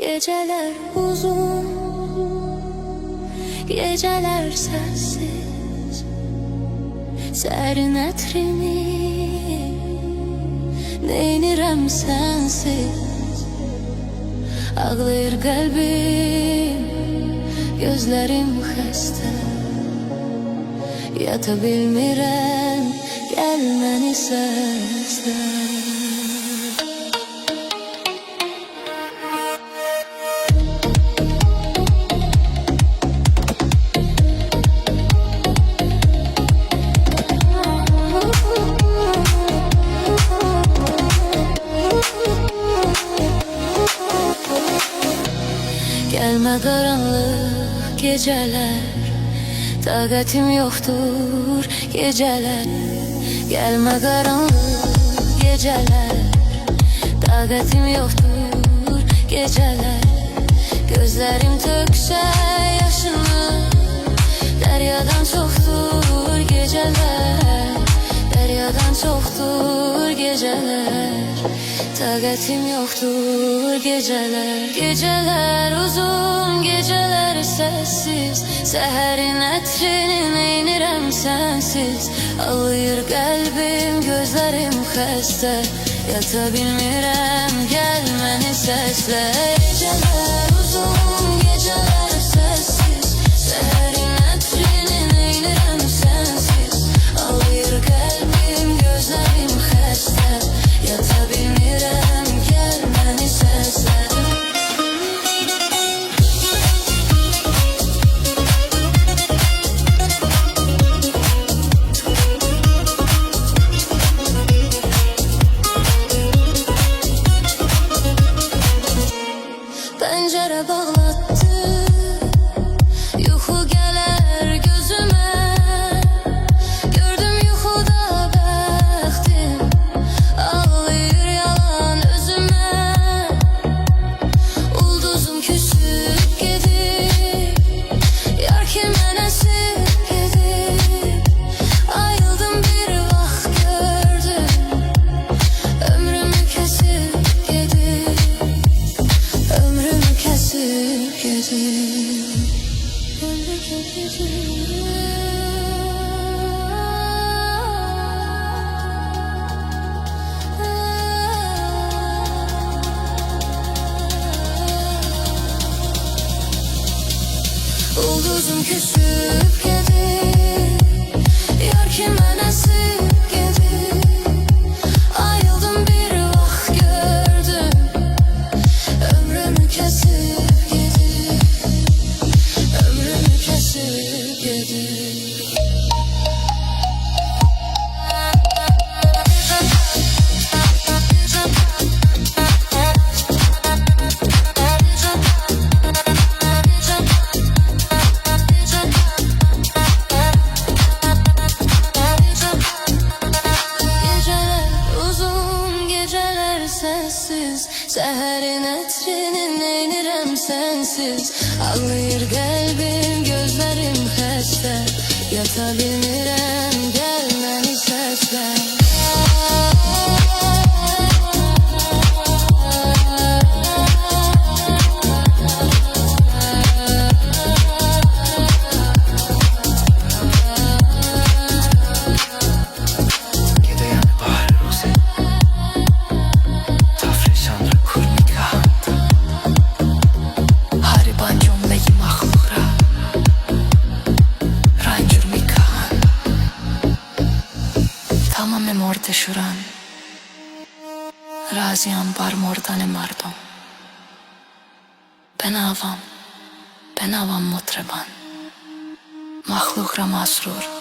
Geceler uzun, geceler sessiz. Serin etrini neynirəm sensiz. Ağlayır kalbim, gözlerim xəstə. Yata bilmirəm, gəl məni səslə. Gelme karanlık geceler, taqətim yoxdur geceler. Gelme karanlık geceler, taqətim yoxdur geceler. Gözlerim töksə yaşını, deryadan çoxdur geceler. Deryadan çoxdur geceler. Taqətim yoxdur geceler. Geceler uzun, geceler sessiz. Səhərin ətrini neynirəm sensiz. Ağlayır qəlbim, gözlerim xəstə. Yata bilmirəm, gəl məni səslə. Geceler uzun, geceler sessiz. Səhərin ətrini neynirəm sensiz. Ağlayır qəlbim, gözlerim xəstə. Yata bilmirəm, gəl məni səslə. Pəncərə bağlatdı, yuxu gələr gözümə. Gördüm yuxuda bəxtim, ağlayır yalan özümə. Ulduzum küsüb gedib, yar ki mənə sib gedib. Ayıldım bir vaxt gördüm, ömrümü kəsib gedib. Ömrümü kesip gidip, ulduzum küsüp gedip, yar ki mənə sib gedib. Ayıldım bir vaxt gördüm, ömrümü kesip gidip. Ömrümü kesip gidip. Geceler uzun, geceler sessiz. Səhərin ətrini neynirəm sensiz. Ağlayır qəlbim, gözlerim xəstə. Yata bilmirəm, gəl məni səslə. تمام مرده شورن razıyam بر مردن مردم بناوام مطربان مخلوق را مسرور